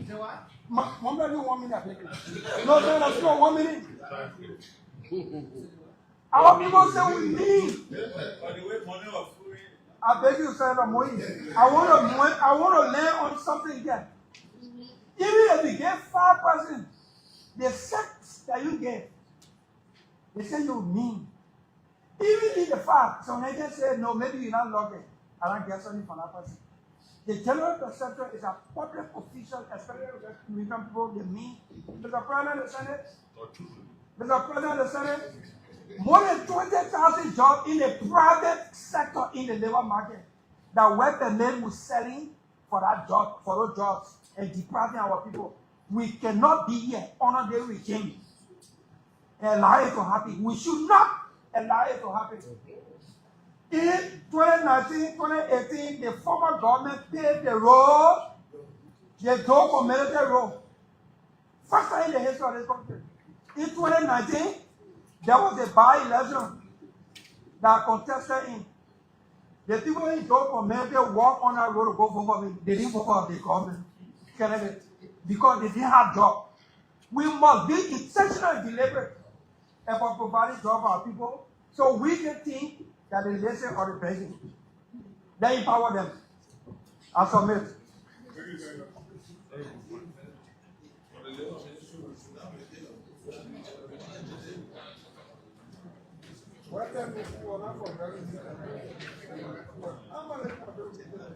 Say what? One minute, 1 minute, I beg you. No, sir, that's not 1 minute. Our people say we need. I beg you, Senator Moise. I want to land on something here. Even if you get 5%, the sex that you get, they say you mean. Even in the fact, some agents say, no, maybe you're not lucky. I don't get something from that person. The general perception is a public official, especially with people, they mean. Mr. President of the Senate, Mr. President of the Senate, more than 20,000 jobs in the private sector in the labor market that work the men was selling for that job, for those jobs, and depriving our people. We cannot be here under the regime and allow it to happen. We should not allow it to happen. In 2019, 2018, the former government paid the road, the door for military road. First time in the history of this country. In 2019, There was a by-election that I contested in. The people in Joe community walk on that road to go vote for me. They didn't vote for the government candidate because they didn't have job. We must be intentional and deliberate about providing job for our people so we can think that they listen or the begging. They empower them. I submit.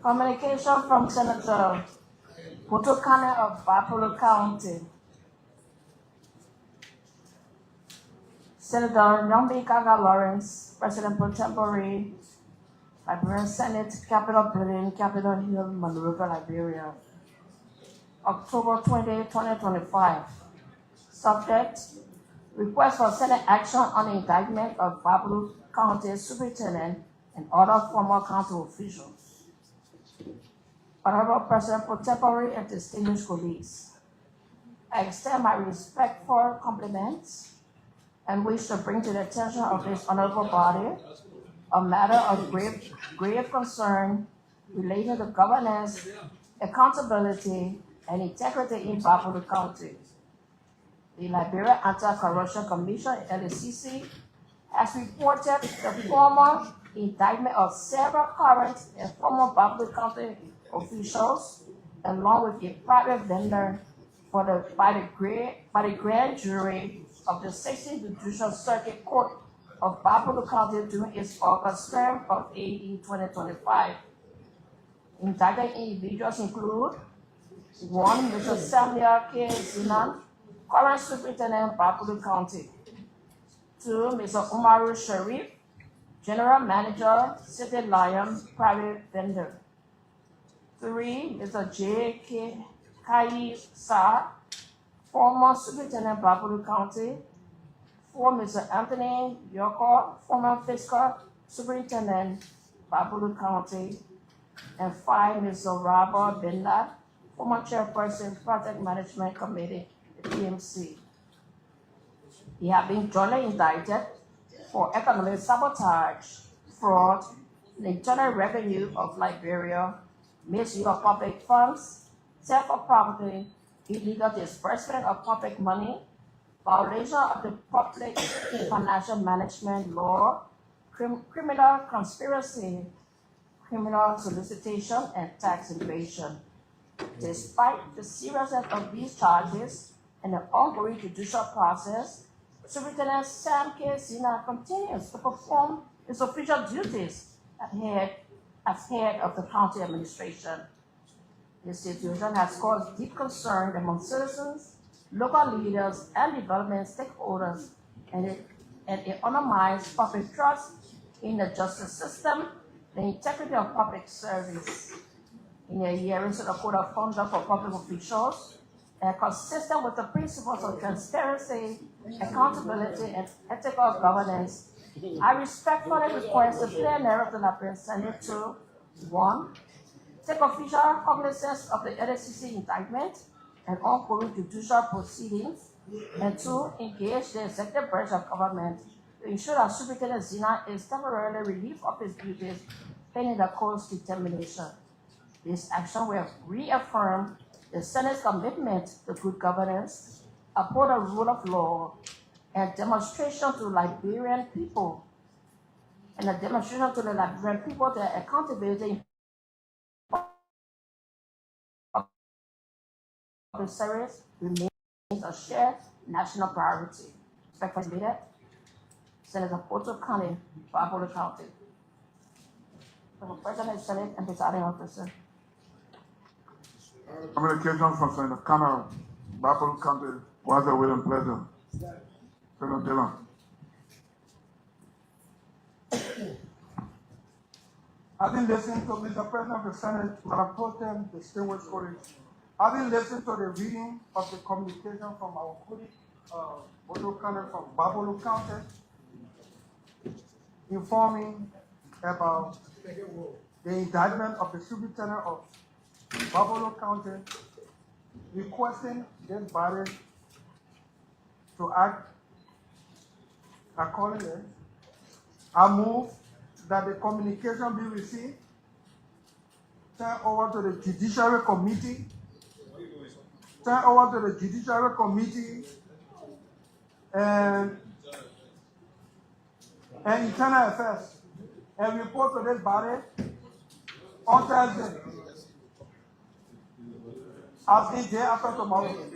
Communication from Senator Potokane of Buffalo County. Senator Nyombi Kaga Lawrence, President Pro Tempore, Liberian Senate, Capitol Building, Capitol Hill, Monrovia, Liberia. October 20, 2025. Subject: request for Senate action on the indictment of Buffalo County Superintendent and other former county officials. Honorable President Pro Tempore and distinguished colleagues, I extend my respectful compliments and wish to bring to the attention of this honorable body a matter of grave concern relating to governance, accountability, and integrity in Buffalo County. The Liberian Anti-Corruption Commission, LACC, has reported the formal indictment of several current and former Buffalo County officials, along with a private vendor by the grand jury of the 16th Judicial Circuit Court of Buffalo County during its August term of AD 2025. Indicted individuals include 1. Mr. Samuel K. Zinan, current superintendent of Buffalo County. 2. Mr. Umaru Sharif, general manager, City Lion private vendor. 3. Mr. J. K. Kai Sa, former superintendent of Buffalo County. 4. Mr. Anthony Yoko, former fiscal superintendent, Buffalo County. And 5. Mr. Robert Bindad, former chairperson, Project Management Committee, the PMC. He has been jointly indicted for economic sabotage, fraud, the internal revenue of Liberia, misuse of public funds, theft of property, illegal disbursement of public money, violation of the public financial management law, criminal conspiracy, criminal solicitation, and tax evasion. Despite the seriousness of these charges and the ongoing judicial process, Superintendent Sam K. Zina continues to perform his official duties as head of the county administration. This situation has caused deep concern among citizens, local leaders, and development stakeholders, and it undermines public trust in the justice system, the integrity of public service. In adherence to the Code of Conduct for Public Officials, and consistent with the principles of transparency, accountability, and ethical governance, I respectfully request the plenary of the Liberian Senate to 1. Take official cognizance of the LACC indictment and ongoing judicial proceedings, and 2. Engage the executive branch of government to ensure that Superintendent Zina is temporarily relieved of his duties pending the court's determination. This action will reaffirm the Senate's commitment to good governance, uphold the rule of law, and demonstration to Liberian people, and a demonstration to the Liberian people that accountability of the service remains a shared national priority. Respectfully submitted, Senator Potokane, Buffalo County. President of the Senate and presiding officer. Communication from Senator Kana, Buffalo County, was a will and pleasure. Senator Dillon. I've been listening to Mr. President of the Senate, Madam Pro Tem, distinguished colleagues. I've been listening to the reading of the communication from our colleague, Potokane from Buffalo County, informing about the indictment of the superintendent of Buffalo County, requesting this body to act Accordingly, I move that the communication be received, turned over to the Judiciary Committee, and Internal Affairs, and report to this body on Thursday, as in day after tomorrow.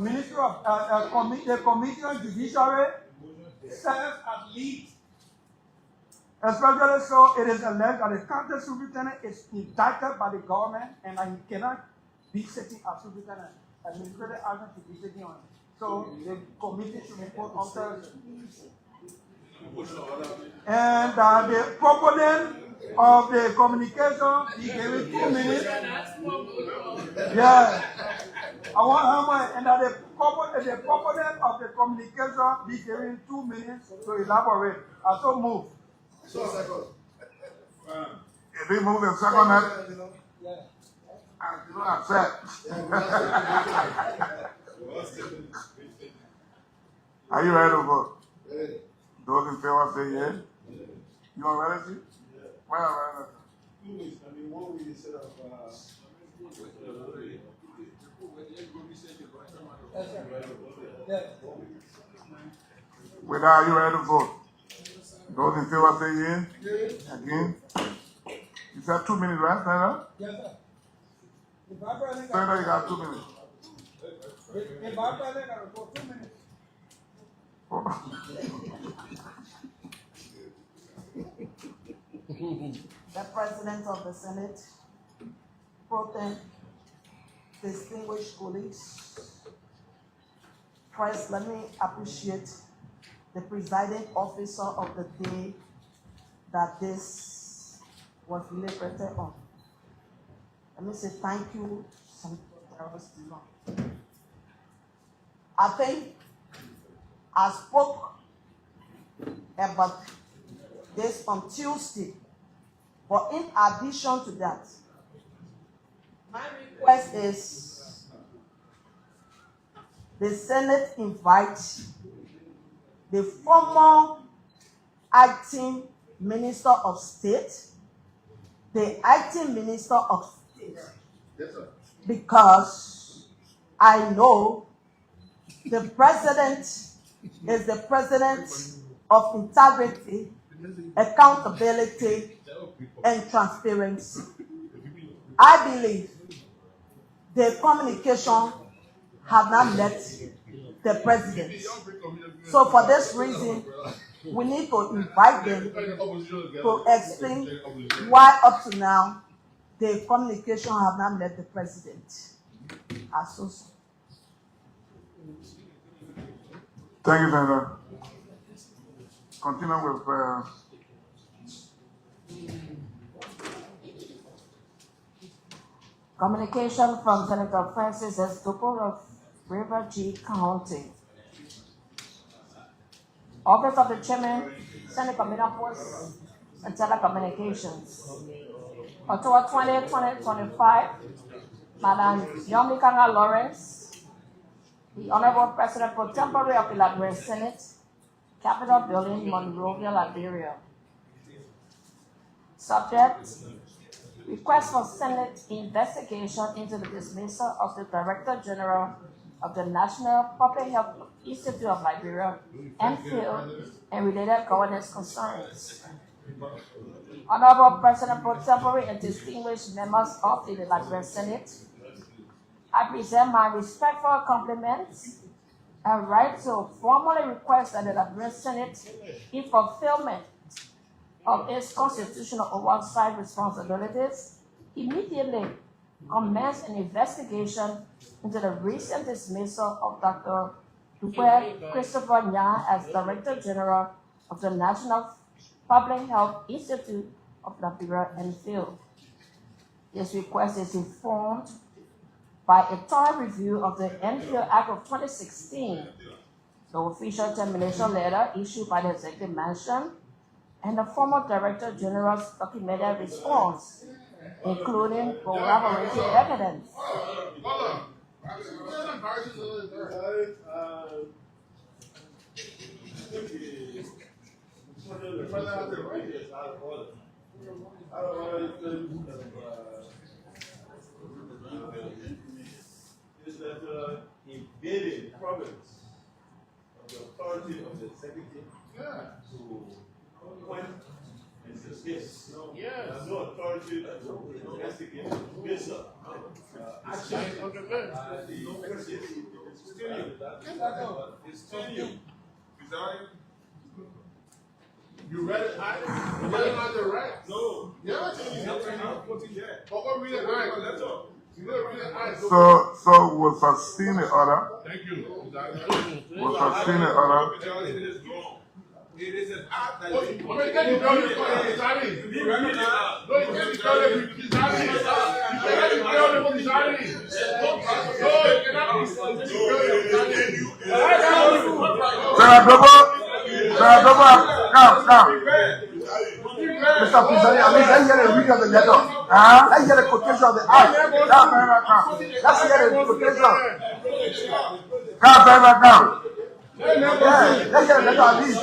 Ministry of the Committee on Judiciary serves as lead. Especially so, it is alleged that the county superintendent is indicted by the government and that he cannot be sitting as superintendent. Administrative action should be taken on. So the committee should report on Thursday. And the proponent of the communication, he gave it 2 minutes. Yeah. I want Hammer, and that the proponent of the communication be given 2 minutes to elaborate. I so move. So second. If he move and second that, I do not accept. Are you ready to vote? Ready. Those in favor say yes. You are ready? Yeah. Why are you ready? 2 weeks. I mean, 1 week instead of. Whether are you ready to vote? Those in favor say yes. Again. You said 2 minutes, right, Senator? Yes, sir. Senator, you got 2 minutes. If I present, I go 2 minutes. The President of the Senate, pro tem, distinguished colleagues. First, let me appreciate the presiding officer of the day that this was deliberated on. Let me say thank you, Senator Dillon. I think I spoke about this on Tuesday, but in addition to that, my request is the Senate invite the former acting Minister of State, the acting Minister of State, Yes, sir. because I know the President is the President of integrity, accountability, and transparency. I believe the communication have not met the President. So for this reason, we need to invite them to explain why up to now the communication have not met the President. Thank you, Senator. Continue with communication from Senator Francis S. Duper of River G County. Office of the Chairman, Senate Committee on Posts and Telecommunications. October 20, 2025, Madam Yomikanga Lawrence, the Honorable President Pro Tempore of the Liberian Senate, Capitol Building, Monrovia, Liberia. Subject: request for Senate investigation into the dismissal of the Director General of the National Public Health Institute of Liberia, NPHIL, and related governance concerns. Honorable President Pro Tempore and distinguished members of the Liberian Senate, I present my respectful compliments and right to formally request that the Liberian Senate, in fulfillment of its constitutional oversight responsibilities, immediately commence an investigation into the recent dismissal of Dr. Duper Christopher Nya as Director General of the National Public Health Institute of Liberia, NPHIL. This request is informed by a thorough review of the NPHIL Act of 2016, the official termination letter issued by the Executive Mansion, and the former Director General's documented response, including corroborating evidence. This letter invading province of the authority of the executive to appoint and dismiss. There's no authority to investigate based on action of the executive. It's still you. You read it? You read it on the right? No. Yeah. But what read it right? Let's go. So we'll sustain the order. Thank you. We'll sustain the order. It is an act that You can't tell me Come. Mr. President, at least let's hear the reading of the letter. Let's hear the quotation of the act. Come. Let's hear the quotation. Come. Yeah, let's hear the letter at least.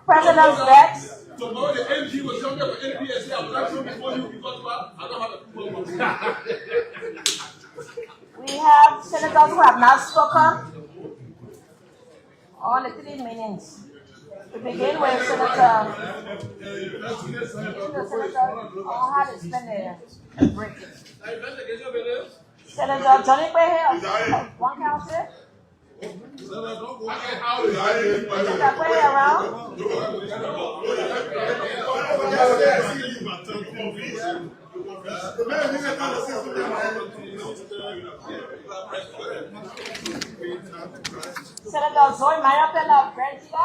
President's next. Tomorrow the MG was coming for NPS. I would like to before you because I don't have a We have senators who have not spoken. All the 3 minutes. To begin with, Senator. All had to spend a break. Senator Johnny Quay, one council. Senator Zoe Mayapela Brentila.